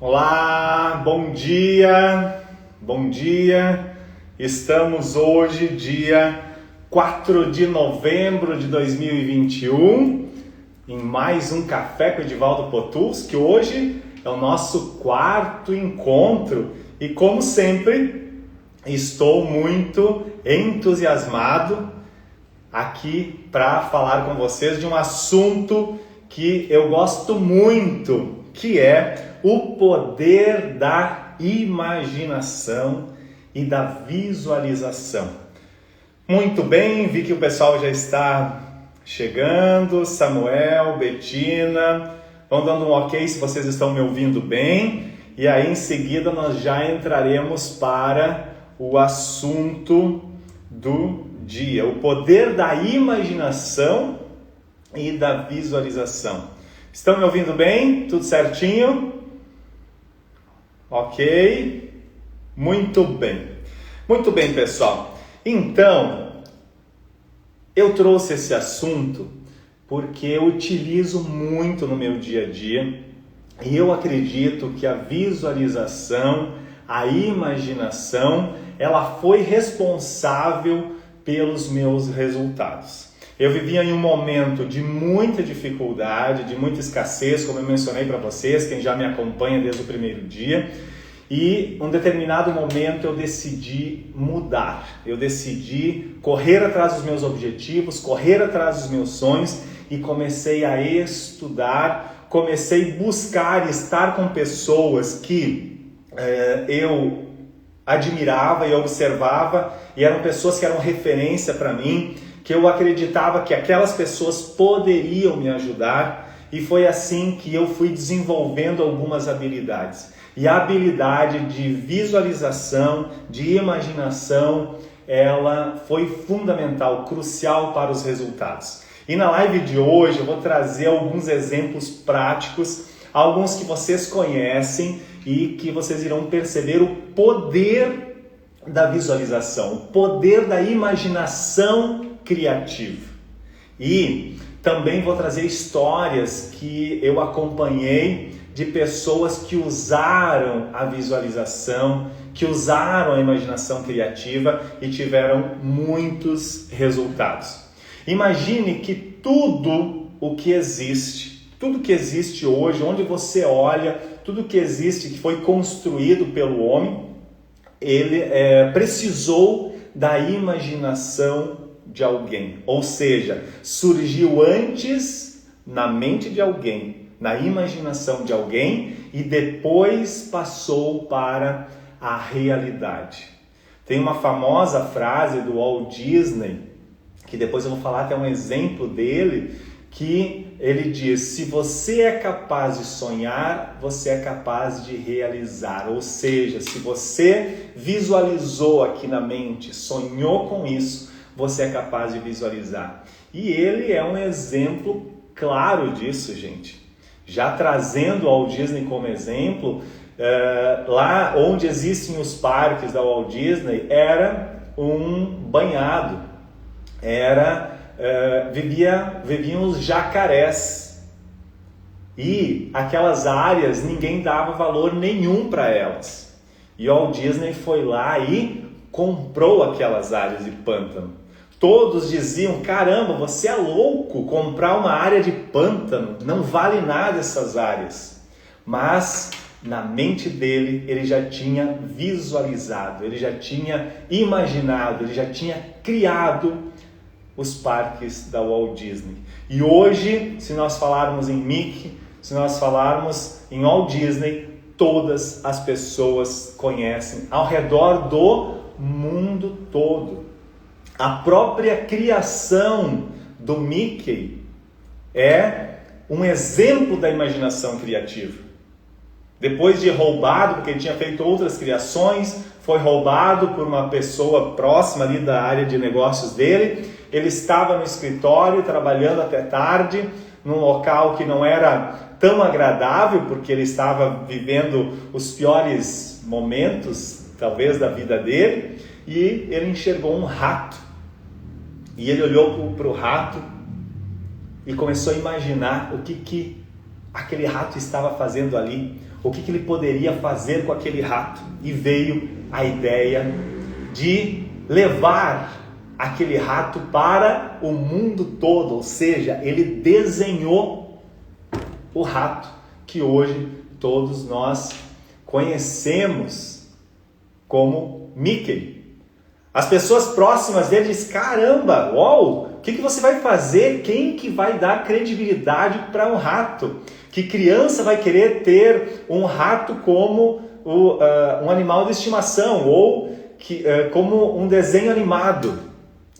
Olá, bom dia, bom dia. Estamos hoje, dia 4 de novembro de 2021, em mais um Café com Edivaldo Potulski, que hoje é o nosso quarto encontro e, como sempre, estou muito entusiasmado aqui para falar com vocês de um assunto que eu gosto muito, que é o poder da imaginação e da visualização. Muito bem, vi que o pessoal já está chegando, Samuel, Betina, vão dando um ok se vocês estão me ouvindo bem, e aí em seguida nós já entraremos para o assunto do dia, o poder da imaginação e da visualização. Estão me ouvindo bem? Tudo certinho? Ok? Muito bem. Muito bem, pessoal. Então, eu trouxe esse assunto porque eu utilizo muito no meu dia a dia e eu acredito que a visualização, a imaginação, ela foi responsável pelos meus resultados. Eu vivia em um momento de muita dificuldade, de muita escassez, como eu mencionei para vocês, quem já me acompanha desde o primeiro dia, e em um determinado momento eu decidi mudar, eu decidi correr atrás dos meus objetivos, correr atrás dos meus sonhos e comecei a estudar, comecei a buscar estar com pessoas que eu admirava e observava e eram pessoas que eram referência para mim, que eu acreditava que aquelas pessoas poderiam me ajudar, e foi assim que eu fui desenvolvendo algumas habilidades. E a habilidade de visualização, de imaginação, ela foi fundamental, crucial para os resultados. E na live de hoje eu vou trazer alguns exemplos práticos, alguns que vocês conhecem e que vocês irão perceber o poder da visualização, o poder da imaginação criativa. E também vou trazer histórias que eu acompanhei de pessoas que usaram a visualização, que usaram a imaginação criativa e tiveram muitos resultados. Imagine que tudo que existe hoje, onde você olha, tudo que existe, que foi construído pelo homem, ele precisou da imaginação de alguém, ou seja, surgiu antes na mente de alguém, na imaginação de alguém e depois passou para a realidade. Tem uma famosa frase do Walt Disney, que depois eu vou falar até um exemplo dele, que ele diz: se você é capaz de sonhar, você é capaz de realizar. Ou seja, se você visualizou aqui na mente, sonhou com isso, você é capaz de visualizar. E ele é um exemplo claro disso, gente. Já trazendo o Walt Disney como exemplo, lá onde existem os parques da Walt Disney, era um banhado, viviam os jacarés. E aquelas áreas ninguém dava valor nenhum para elas. E o Walt Disney foi lá e comprou aquelas áreas de pântano. Todos diziam: caramba, você é louco comprar uma área de pântano, não vale nada essas áreas. Mas na mente dele, ele já tinha visualizado, ele já tinha imaginado, ele já tinha criado os parques da Walt Disney. E hoje, se nós falarmos em Mickey, se nós falarmos em Walt Disney, todas as pessoas conhecem ao redor do mundo todo. A própria criação do Mickey é um exemplo da imaginação criativa. Depois de roubado, porque ele tinha feito outras criações, foi roubado por uma pessoa próxima ali da área de negócios dele. Ele estava no escritório trabalhando até tarde, num local que não era tão agradável, porque ele estava vivendo os piores momentos, talvez, da vida dele, e ele enxergou um rato. E ele olhou para o rato e começou a imaginar o que aquele rato estava fazendo ali, o que ele poderia fazer com aquele rato. E veio a ideia de levar aquele rato para o mundo todo, ou seja, ele desenhou o rato que hoje todos nós conhecemos como Mickey. As pessoas próximas dele dizem: caramba, uau, o que você vai fazer? Quem que vai dar credibilidade para um rato? Que criança vai querer ter um rato como um animal de estimação ou como um desenho animado?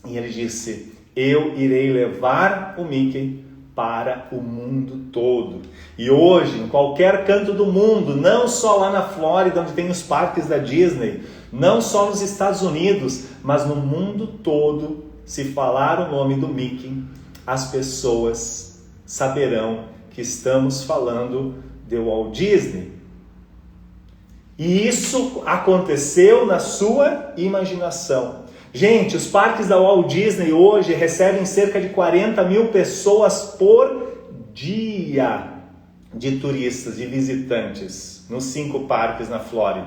E ele disse: eu irei levar o Mickey para o mundo todo. E hoje, em qualquer canto do mundo, não só lá na Flórida, onde tem os parques da Disney, não só nos Estados Unidos, mas no mundo todo, se falar o nome do Mickey, as pessoas saberão que estamos falando de Walt Disney. E isso aconteceu na sua imaginação. Gente, os parques da Walt Disney hoje recebem cerca de 40 mil pessoas por dia de turistas, de visitantes, nos 5 parques na Flórida,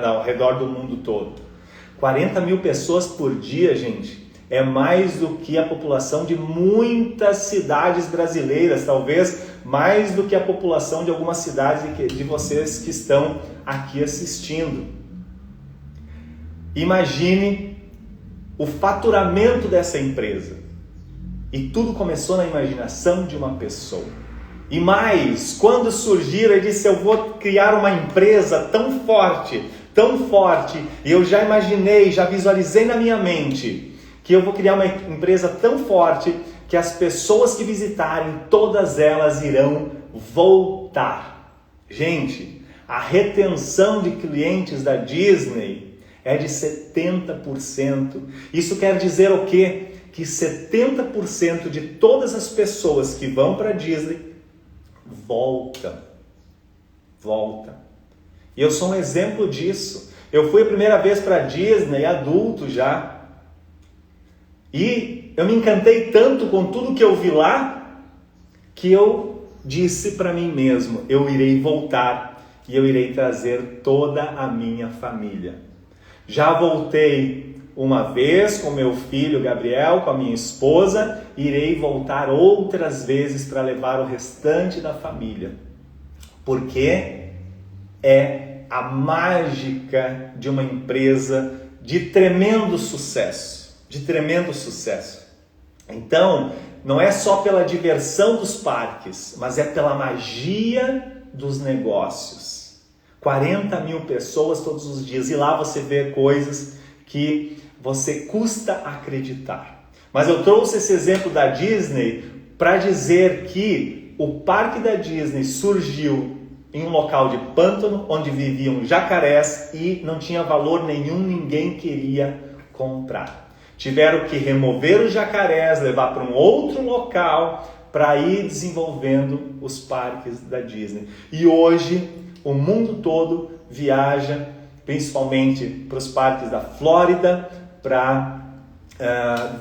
ao redor do mundo todo. 40 mil pessoas por dia, gente, é mais do que a população de muitas cidades brasileiras, talvez mais do que a população de algumas cidades de vocês que estão aqui assistindo. Imagine o faturamento dessa empresa. E tudo começou na imaginação de uma pessoa. E mais, quando surgiram, ele disse: eu vou criar uma empresa tão forte, e eu já imaginei, já visualizei na minha mente, que eu vou criar uma empresa tão forte que as pessoas que visitarem, todas elas irão voltar. Gente, a retenção de clientes da Disney é de 70%. Isso quer dizer o quê? Que 70% de todas as pessoas que vão para a Disney voltam. E eu sou um exemplo disso. Eu fui a primeira vez para a Disney, adulto já. E eu me encantei tanto com tudo que eu vi lá, que eu disse para mim mesmo: eu irei voltar e eu irei trazer toda a minha família. Já voltei uma vez com meu filho Gabriel, com a minha esposa, irei voltar outras vezes para levar o restante da família. Porque é a mágica de uma empresa de tremendo sucesso. Então, não é só pela diversão dos parques, mas é pela magia dos negócios. 40 mil pessoas todos os dias, e lá você vê coisas que você custa acreditar. Mas eu trouxe esse exemplo da Disney para dizer que o parque da Disney surgiu em um local de pântano, onde viviam jacarés e não tinha valor nenhum, ninguém queria comprar. Tiveram que remover os jacarés, levar para um outro local para ir desenvolvendo os parques da Disney. E hoje o mundo todo viaja, principalmente para os parques da Flórida, para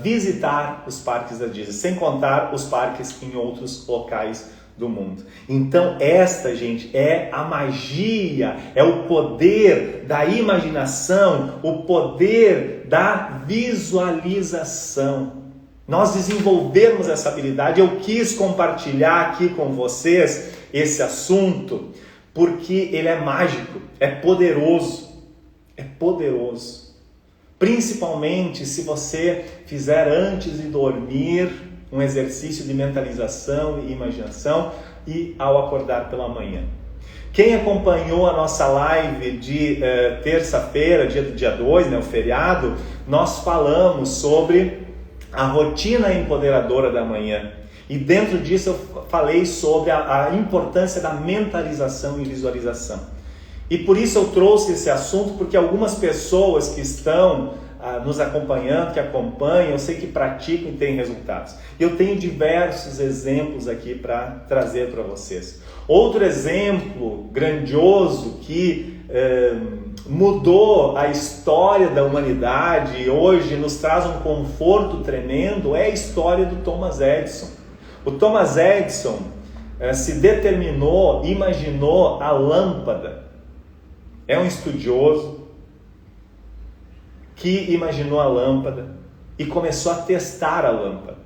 visitar os parques da Disney, sem contar os parques em outros locais do mundo. Então esta, gente, é a magia, é o poder da imaginação, o poder da visualização. Nós desenvolvemos essa habilidade. Eu quis compartilhar aqui com vocês esse assunto porque ele é mágico, é poderoso. Principalmente se você fizer antes de dormir um exercício de mentalização e imaginação e ao acordar pela manhã. Quem acompanhou a nossa live de terça-feira, dia 2, o feriado, nós falamos sobre a rotina empoderadora da manhã. E dentro disso eu falei sobre a importância da mentalização e visualização. E por isso eu trouxe esse assunto, porque algumas pessoas que estão nos acompanhando, que acompanham, eu sei que praticam e têm resultados. Eu tenho diversos exemplos aqui para trazer para vocês. Outro exemplo grandioso que mudou a história da humanidade e hoje nos traz um conforto tremendo é a história do Thomas Edison. O Thomas Edison se determinou, imaginou a lâmpada. É um estudioso que imaginou a lâmpada e começou a testar a lâmpada.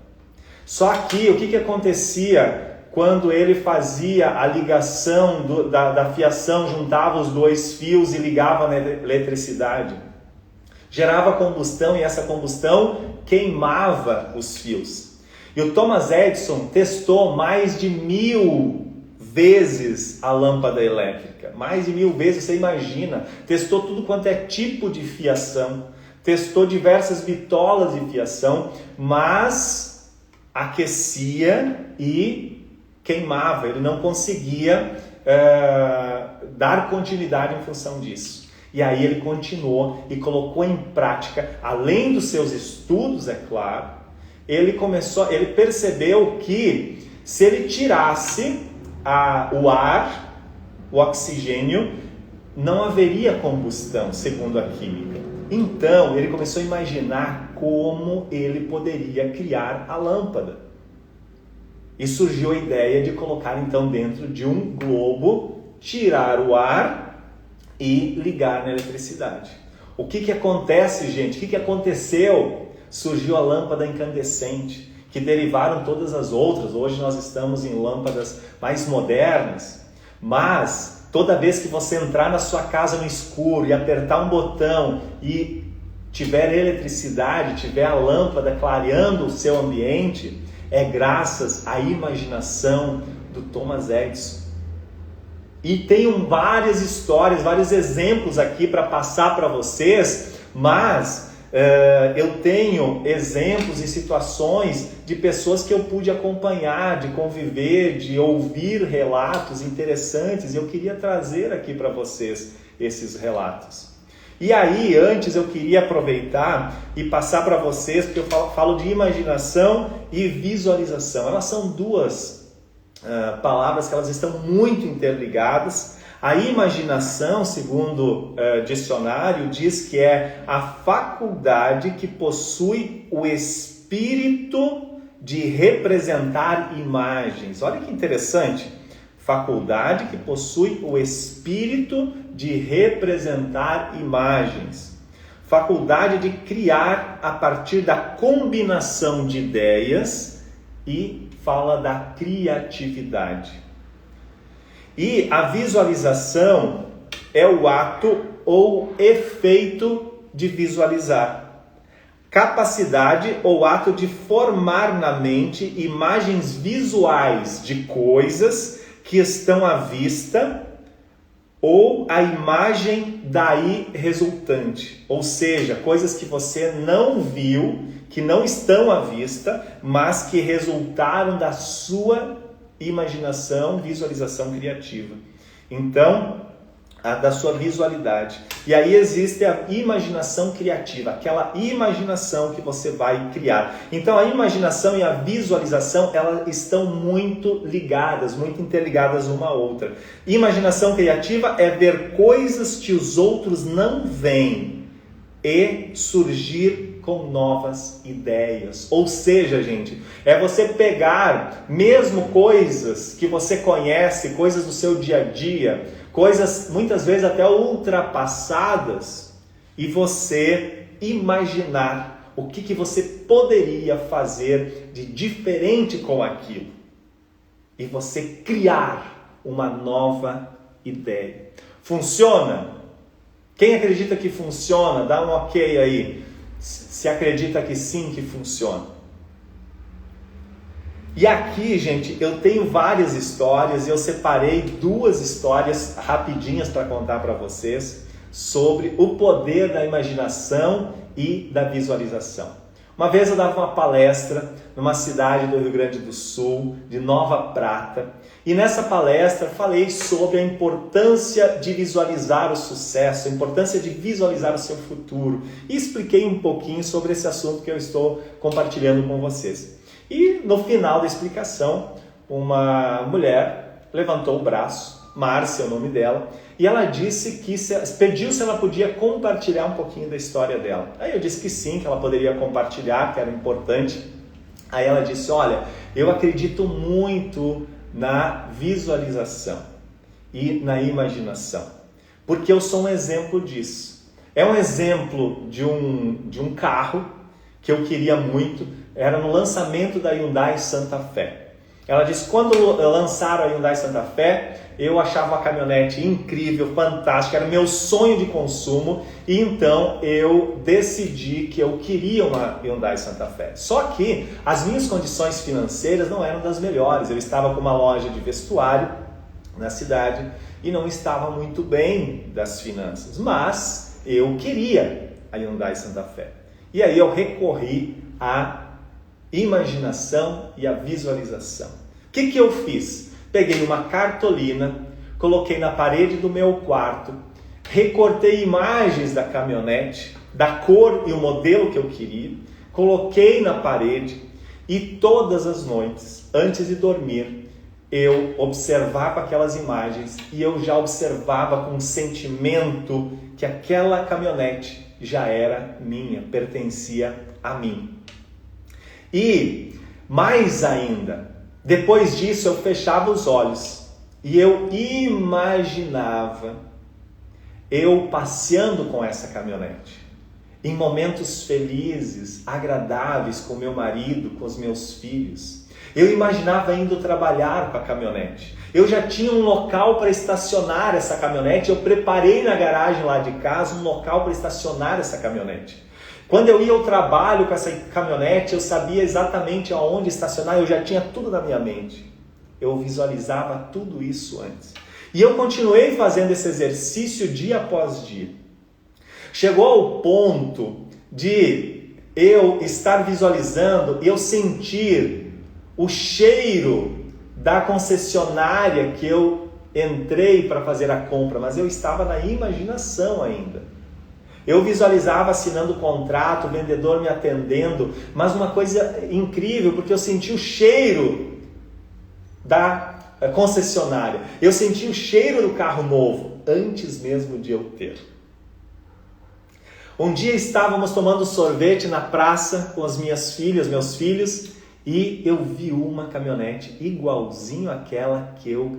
Só que o que acontecia quando ele fazia a ligação da fiação, juntava os dois fios e ligava na eletricidade? Gerava combustão e essa combustão queimava os fios. E o Thomas Edison testou mais de 1000 vezes a lâmpada elétrica. Mais de 1000 vezes, você imagina. Testou tudo quanto é tipo de fiação. Testou diversas bitolas de fiação, mas aquecia e queimava. Ele não conseguia dar continuidade em função disso. E aí ele continuou e colocou em prática, além dos seus estudos, é claro, ele percebeu que se ele tirasse o ar, o oxigênio, não haveria combustão, segundo a química. Então ele começou a imaginar como ele poderia criar a lâmpada. E surgiu a ideia de colocar então dentro de um globo, tirar o ar e ligar na eletricidade. O que acontece, gente? O que aconteceu? Surgiu a lâmpada incandescente, que derivaram todas as outras. Hoje nós estamos em lâmpadas mais modernas, mas toda vez que você entrar na sua casa no escuro e apertar um botão e tiver eletricidade, tiver a lâmpada clareando o seu ambiente, é graças à imaginação do Thomas Edison. E tenho várias histórias, vários exemplos aqui para passar para vocês, mas eu tenho exemplos e situações de pessoas que eu pude acompanhar, de conviver, de ouvir relatos interessantes, e eu queria trazer aqui para vocês esses relatos. E aí, antes eu queria aproveitar e passar para vocês, porque eu falo de imaginação e visualização. Elas são duas palavras que elas estão muito interligadas. A imaginação, segundo dicionário, diz que é a faculdade que possui o espírito de representar imagens. Olha que interessante. Faculdade que possui o espírito de representar imagens. Faculdade de criar a partir da combinação de ideias e fala da criatividade. E a visualização é o ato ou efeito de visualizar. Capacidade ou ato de formar na mente imagens visuais de coisas que estão à vista ou a imagem daí resultante. Ou seja, coisas que você não viu, que não estão à vista, mas que resultaram da sua imaginação, visualização criativa. Então, da sua visualidade. E aí existe a imaginação criativa, aquela imaginação que você vai criar. Então, a imaginação e a visualização, elas estão muito ligadas, muito interligadas uma à outra. Imaginação criativa é ver coisas que os outros não veem e surgir com novas ideias. Ou seja, gente, é você pegar mesmo coisas que você conhece, coisas do seu dia a dia, coisas muitas vezes até ultrapassadas, e você imaginar o que você poderia fazer de diferente com aquilo. E você criar uma nova ideia. Funciona? Quem acredita que funciona, dá um ok aí. Se acredita que sim, que funciona. E aqui, gente, eu tenho várias histórias e eu separei 2 histórias rapidinhas para contar para vocês sobre o poder da imaginação e da visualização. Uma vez eu dava uma palestra numa cidade do Rio Grande do Sul, de Nova Prata, e nessa palestra falei sobre a importância de visualizar o sucesso, a importância de visualizar o seu futuro, e expliquei um pouquinho sobre esse assunto que eu estou compartilhando com vocês. E no final da explicação, uma mulher levantou o braço, Márcia é o nome dela, e ela disse que pediu se ela podia compartilhar um pouquinho da história dela. Aí eu disse que sim, que ela poderia compartilhar, que era importante. Aí ela disse, olha, eu acredito muito na visualização e na imaginação, porque eu sou um exemplo disso. É um exemplo de um carro que eu queria muito, era no lançamento da Hyundai Santa Fé. Ela disse, quando lançaram a Hyundai Santa Fé, eu achava uma caminhonete incrível, fantástica, era meu sonho de consumo, e então eu decidi que eu queria uma Hyundai Santa Fé. Só que as minhas condições financeiras não eram das melhores, eu estava com uma loja de vestuário na cidade e não estava muito bem das finanças, mas eu queria a Hyundai Santa Fé. E aí eu recorri à imaginação e à visualização. O que eu fiz? Peguei uma cartolina, coloquei na parede do meu quarto, recortei imagens da caminhonete, da cor e o modelo que eu queria, coloquei na parede e todas as noites, antes de dormir, eu observava aquelas imagens e eu já observava com um sentimento que aquela caminhonete já era minha, pertencia a mim. E mais ainda, depois disso eu fechava os olhos e eu imaginava eu passeando com essa caminhonete, em momentos felizes, agradáveis com meu marido, com os meus filhos. Eu imaginava indo trabalhar com a caminhonete. Eu já tinha um local para estacionar essa caminhonete, eu preparei na garagem lá de casa um local para estacionar essa caminhonete. Quando eu ia ao trabalho com essa caminhonete, eu sabia exatamente aonde estacionar, eu já tinha tudo na minha mente. Eu visualizava tudo isso antes. E eu continuei fazendo esse exercício dia após dia. Chegou ao ponto de eu estar visualizando e eu sentir o cheiro da concessionária que eu entrei para fazer a compra, mas eu estava na imaginação ainda. Eu visualizava assinando o contrato, o vendedor me atendendo, mas uma coisa incrível, porque eu senti o cheiro da concessionária. Eu senti o cheiro do carro novo, antes mesmo de eu ter. Um dia estávamos tomando sorvete na praça com as minhas filhas, meus filhos, e eu vi uma caminhonete igualzinha àquela que eu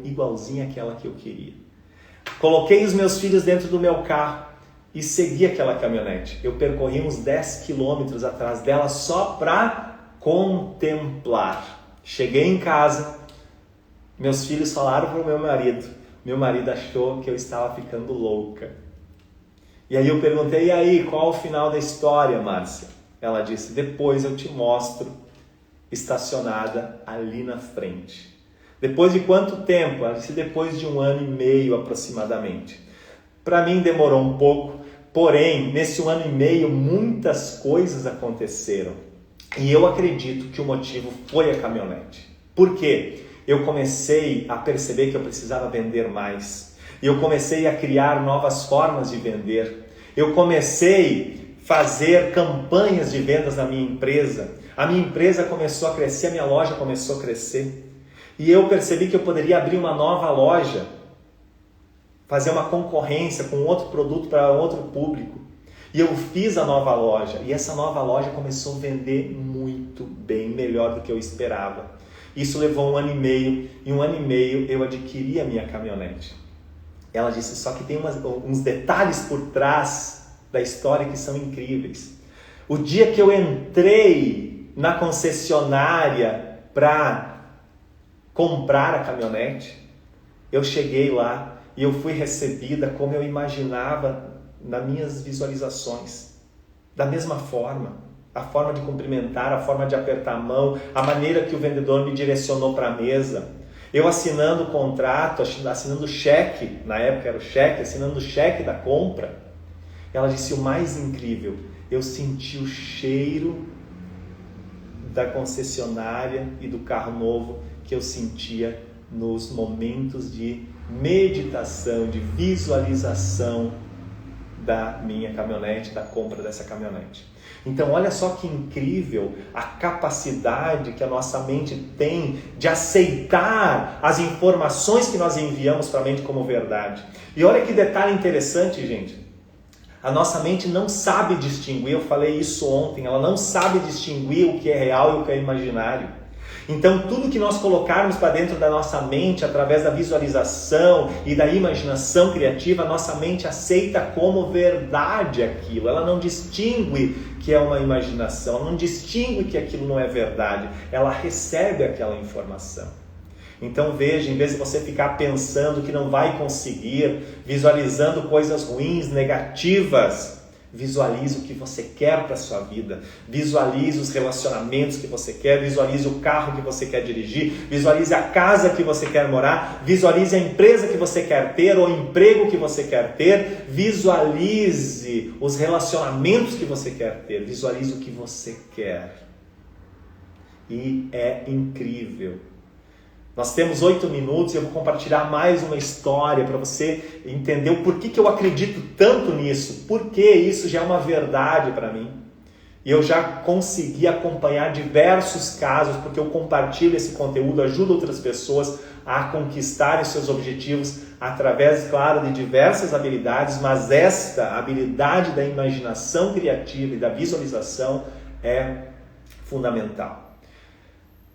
queria. Coloquei os meus filhos dentro do meu carro e segui aquela caminhonete. Eu percorri uns 10 quilômetros atrás dela só para contemplar. Cheguei em casa, meus filhos falaram para o meu marido. Meu marido achou que eu estava ficando louca. E aí eu perguntei, e aí, qual o final da história, Márcia? Ela disse, depois eu te mostro, estacionada ali na frente. Depois de quanto tempo? Ela disse, depois de 1 ano e meio aproximadamente. Para mim demorou um pouco, porém, nesse 1 ano e meio, muitas coisas aconteceram. E eu acredito que o motivo foi a caminhonete. Por quê? Eu comecei a perceber que eu precisava vender mais. Eu comecei a criar novas formas de vender. Eu comecei a fazer campanhas de vendas na minha empresa. A minha empresa começou a crescer, a minha loja começou a crescer. E eu percebi que eu poderia abrir uma nova loja, fazer uma concorrência com outro produto para outro público. E eu fiz a nova loja. E essa nova loja começou a vender muito bem, melhor do que eu esperava. Isso levou 1 ano e meio. Em 1 ano e meio eu adquiri a minha caminhonete. Ela disse, só que tem uns detalhes por trás da história que são incríveis. O dia que eu entrei na concessionária para comprar a caminhonete, eu cheguei lá e eu fui recebida como eu imaginava nas minhas visualizações. Da mesma forma. A forma de cumprimentar, a forma de apertar a mão, a maneira que o vendedor me direcionou para a mesa. Eu assinando o contrato, assinando o cheque, na época era o cheque, assinando o cheque da compra. Ela disse, o mais incrível, eu senti o cheiro da concessionária e do carro novo que eu sentia nos momentos de meditação, de visualização da minha caminhonete, da compra dessa caminhonete. Então olha só que incrível a capacidade que a nossa mente tem de aceitar as informações que nós enviamos para a mente como verdade. E olha que detalhe interessante, gente. A nossa mente não sabe distinguir, eu falei isso ontem, ela não sabe distinguir o que é real e o que é imaginário. Então tudo que nós colocarmos para dentro da nossa mente através da visualização e da imaginação criativa, a nossa mente aceita como verdade aquilo. Ela não distingue que é uma imaginação, ela não distingue que aquilo não é verdade. Ela recebe aquela informação. Então veja, em vez de você ficar pensando que não vai conseguir, visualizando coisas ruins, negativas, visualize o que você quer para a sua vida, visualize os relacionamentos que você quer, visualize o carro que você quer dirigir, visualize a casa que você quer morar, visualize a empresa que você quer ter ou o emprego que você quer ter, visualize os relacionamentos que você quer ter, visualize o que você quer. E é incrível. Nós temos 8 minutos e eu vou compartilhar mais uma história para você entender o porquê que eu acredito tanto nisso, porque isso já é uma verdade para mim. E eu já consegui acompanhar diversos casos, porque eu compartilho esse conteúdo, ajudo outras pessoas a conquistarem seus objetivos através, claro, de diversas habilidades, mas esta habilidade da imaginação criativa e da visualização é fundamental.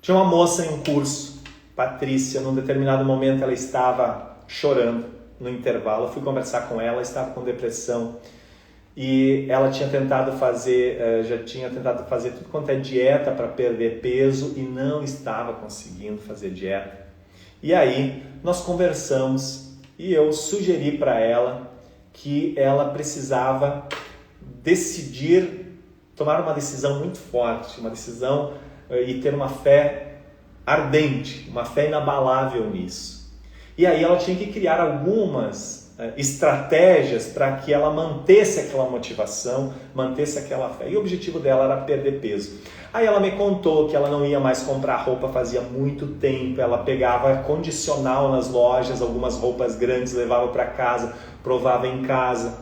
Tinha uma moça em um curso, Patrícia, num determinado momento ela estava chorando no intervalo. Eu fui conversar com ela, estava com depressão e ela tinha tentado fazer, já tinha tentado fazer tudo quanto é dieta para perder peso e não estava conseguindo fazer dieta. E aí nós conversamos e eu sugeri para ela que ela precisava decidir, tomar uma decisão muito forte, uma decisão e ter uma fé ardente, uma fé inabalável nisso. E aí ela tinha que criar algumas estratégias para que ela mantesse aquela motivação, mantesse aquela fé. E o objetivo dela era perder peso. Aí ela me contou que ela não ia mais comprar roupa fazia muito tempo, ela pegava condicional nas lojas, algumas roupas grandes, levava para casa, provava em casa.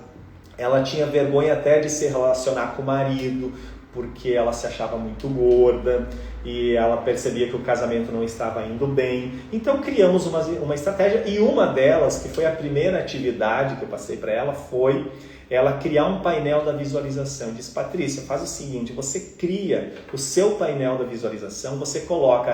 Ela tinha vergonha até de se relacionar com o marido, porque ela se achava muito gorda e ela percebia que o casamento não estava indo bem. Então criamos uma estratégia e uma delas, que foi a primeira atividade que eu passei para ela, foi ela criar um painel da visualização. Eu disse: Patrícia, faz o seguinte, você cria o seu painel da visualização, você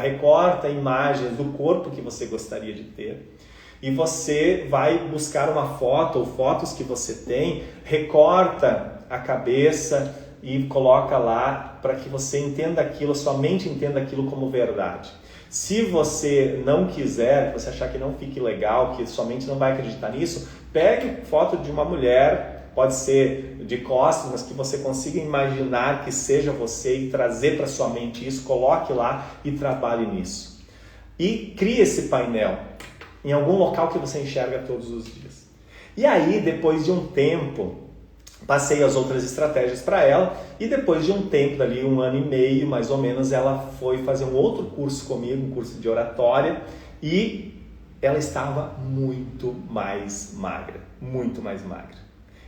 recorta imagens do corpo que você gostaria de ter e você vai buscar uma foto ou fotos que você tem, recorta a cabeça e coloca lá para que você entenda aquilo, sua mente entenda aquilo como verdade. Se você não quiser, você achar que não fique legal, que sua mente não vai acreditar nisso, pegue foto de uma mulher, pode ser de costas, mas que você consiga imaginar que seja você e trazer para sua mente isso, coloque lá e trabalhe nisso. E crie esse painel em algum local que você enxerga todos os dias. E aí, depois de um tempo, passei as outras estratégias para ela e depois de um tempo, dali 1 ano e meio mais ou menos, ela foi fazer um outro curso comigo, um curso de oratória, e ela estava muito mais magra, muito mais magra.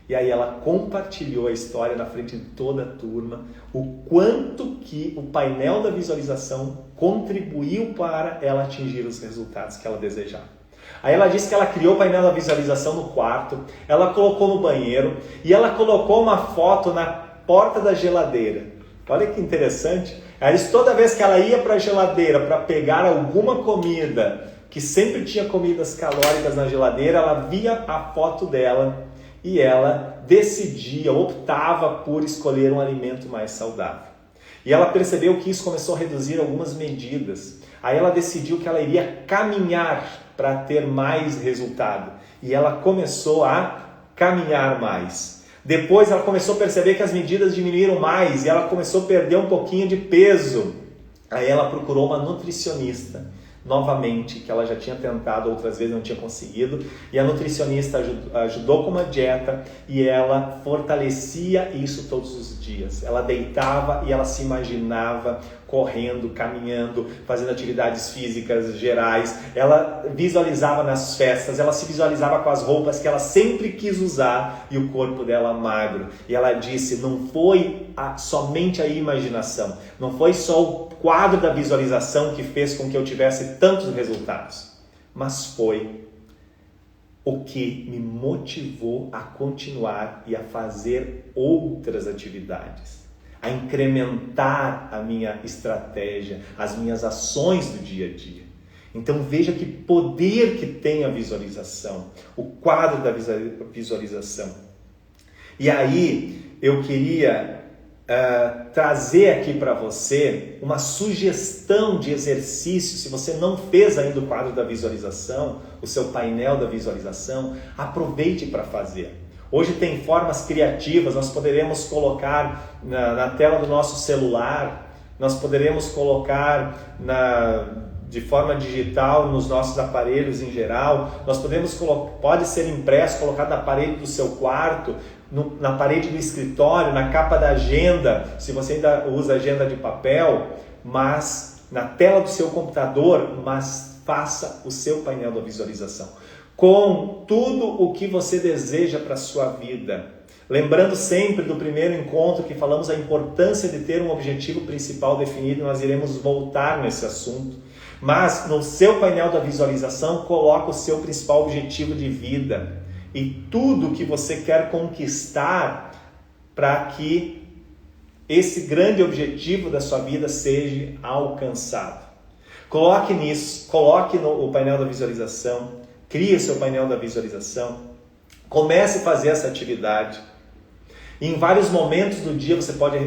E aí ela compartilhou a história na frente de toda a turma, o quanto que o painel da visualização contribuiu para ela atingir os resultados que ela desejava. Aí ela disse que ela criou o painel da visualização no quarto, ela colocou no banheiro e ela colocou uma foto na porta da geladeira. Olha que interessante. Ela disse que toda vez que ela ia para a geladeira para pegar alguma comida, que sempre tinha comidas calóricas na geladeira, ela via a foto dela e ela decidia, optava por escolher um alimento mais saudável. E ela percebeu que isso começou a reduzir algumas medidas. Aí ela decidiu que ela iria caminhar para ter mais resultado. E ela começou a caminhar mais. Depois ela começou a perceber que as medidas diminuíram mais e ela começou a perder um pouquinho de peso. Aí ela procurou uma nutricionista, novamente, que ela já tinha tentado outras vezes, não tinha conseguido. E a nutricionista ajudou com uma dieta e ela fortalecia isso todos os dias. Ela deitava e ela se imaginava correndo, caminhando, fazendo atividades físicas gerais. Ela visualizava nas festas, ela se visualizava com as roupas que ela sempre quis usar e o corpo dela magro. E ela disse, não foi somente a imaginação, não foi só o quadro da visualização que fez com que eu tivesse tantos resultados, mas foi o que me motivou a continuar e a fazer outras atividades. a incrementar a minha estratégia, as minhas ações do dia a dia. Então veja que poder que tem a visualização, o quadro da visualização. E aí eu queria trazer aqui para você uma sugestão de exercício. Se você não fez ainda o quadro da visualização, o seu painel da visualização, aproveite para fazer. Hoje tem formas criativas, nós poderemos colocar na tela do nosso celular, nós poderemos colocar de forma digital nos nossos aparelhos em geral, pode ser impresso, colocado na parede do seu quarto, na parede do escritório, na capa da agenda, se você ainda usa agenda de papel, mas na tela do seu computador, mas faça o seu painel da visualização, com tudo o que você deseja para a sua vida. Lembrando sempre do primeiro encontro que falamos a importância de ter um objetivo principal definido, nós iremos voltar nesse assunto. Mas no seu painel da visualização, coloca o seu principal objetivo de vida e tudo que você quer conquistar para que esse grande objetivo da sua vida seja alcançado. Coloque nisso, coloque no painel da visualização, crie seu painel da visualização, comece a fazer essa atividade. Em vários momentos do dia você pode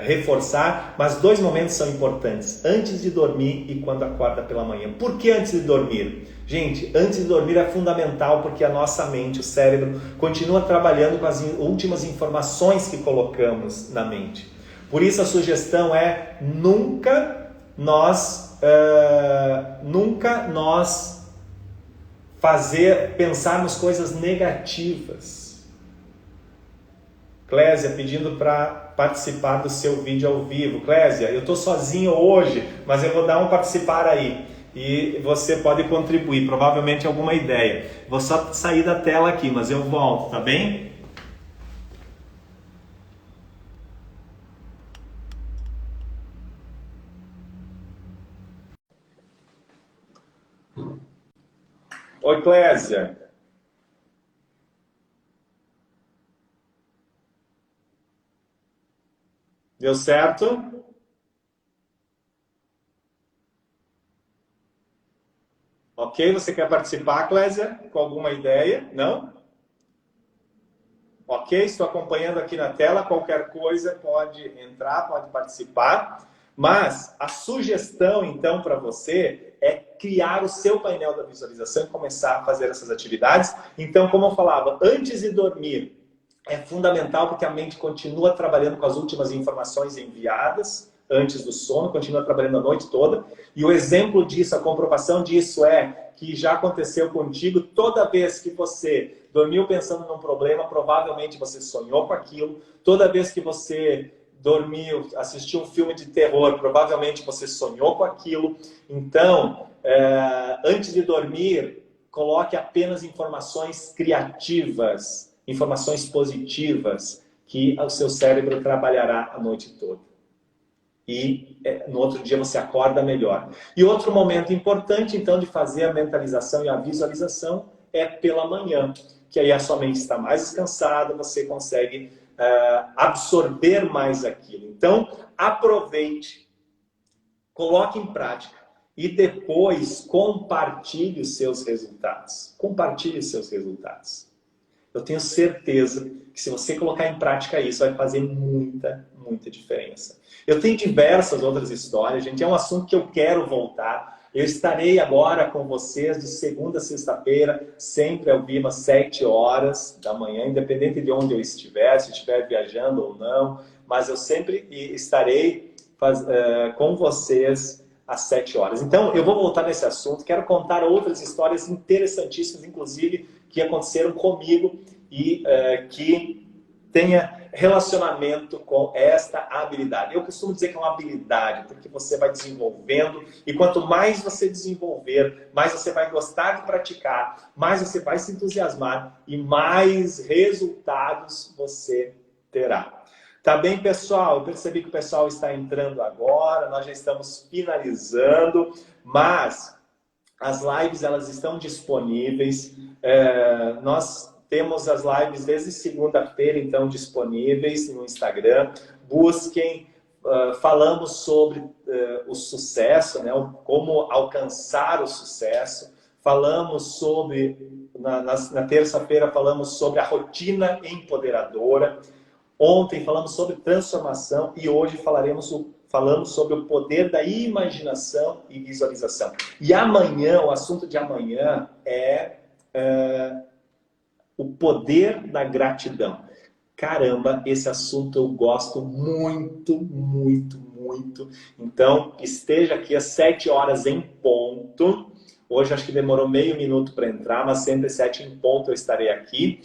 reforçar, mas 2 momentos são importantes: antes de dormir e quando acorda pela manhã. Por que antes de dormir? Gente, antes de dormir é fundamental porque a nossa mente, o cérebro, continua trabalhando com as últimas informações que colocamos na mente. Por isso a sugestão é nunca nós pensarmos coisas negativas. Clésia pedindo para participar do seu vídeo ao vivo. Clésia, eu estou sozinho hoje, mas eu vou dar um participar aí. E você pode contribuir, provavelmente alguma ideia. Vou só sair da tela aqui, mas eu volto, tá bem? Oi, Clésia. Deu certo? Ok, você quer participar, Clésia? Com alguma ideia? Não? Ok, estou acompanhando aqui na tela. Qualquer coisa pode entrar, pode participar. Mas a sugestão, então, para você é criar o seu painel da visualização e começar a fazer essas atividades. Então, como eu falava, antes de dormir, é fundamental porque a mente continua trabalhando com as últimas informações enviadas antes do sono, continua trabalhando a noite toda. E o exemplo disso, a comprovação disso é que já aconteceu contigo. Toda vez que você dormiu pensando num problema, provavelmente você sonhou com aquilo. Toda vez que você dormiu, assistiu um filme de terror, provavelmente você sonhou com aquilo. Então, antes de dormir, coloque apenas informações criativas, informações positivas que o seu cérebro trabalhará a noite toda. E no outro dia você acorda melhor. E outro momento importante, então, de fazer a mentalização e a visualização é pela manhã, que aí a sua mente está mais descansada, você consegue absorver mais aquilo. Então, aproveite, coloque em prática e depois compartilhe os seus resultados. Compartilhe os seus resultados. Eu tenho certeza que se você colocar em prática isso, vai fazer muita, muita diferença. Eu tenho diversas outras histórias, gente. É um assunto que eu quero voltar. Eu estarei agora com vocês de segunda a sexta-feira, sempre ao vivo às 7 horas da manhã, independente de onde eu estiver, se estiver viajando ou não. Mas eu sempre estarei com vocês às 7 horas. Então, eu vou voltar nesse assunto. Quero contar outras histórias interessantíssimas, inclusive, que aconteceram comigo e que tenha relacionamento com esta habilidade. Eu costumo dizer que é uma habilidade, porque você vai desenvolvendo e quanto mais você desenvolver, mais você vai gostar de praticar, mais você vai se entusiasmar e mais resultados você terá. Tá bem, pessoal? Eu percebi que o pessoal está entrando agora, nós já estamos finalizando, mas as lives elas estão disponíveis. Nós temos as lives desde segunda-feira, então, disponíveis no Instagram. busquem. Falamos sobre o sucesso, né? Como alcançar o sucesso. Falamos sobre, na terça-feira, falamos sobre a rotina empoderadora. Ontem falamos sobre transformação e hoje falamos sobre o poder da imaginação e visualização. E amanhã, o assunto de amanhã é o poder da gratidão. Caramba, esse assunto eu gosto muito, muito, muito. Então, esteja aqui às 7 horas em ponto. Hoje acho que demorou meio minuto para entrar, mas sempre às 7 em ponto eu estarei aqui.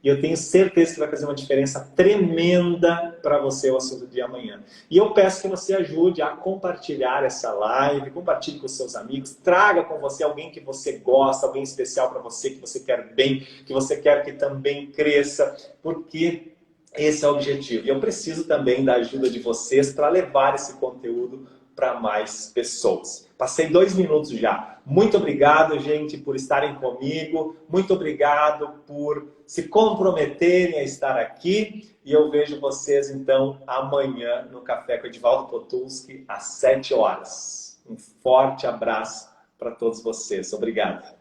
E eu tenho certeza que vai fazer uma diferença tremenda para você o assunto de amanhã. E eu peço que você ajude a compartilhar essa live, compartilhe com seus amigos, traga com você alguém que você gosta, alguém especial para você, que você quer bem, que você quer que também cresça, porque esse é o objetivo. E eu preciso também da ajuda de vocês para levar esse conteúdo para mais pessoas. Passei 2 minutos já. Muito obrigado, gente, por estarem comigo. Muito obrigado por se comprometerem a estar aqui. E eu vejo vocês, então, amanhã no Café com Edivaldo Potulski, às 7 horas. Um forte abraço para todos vocês. Obrigado.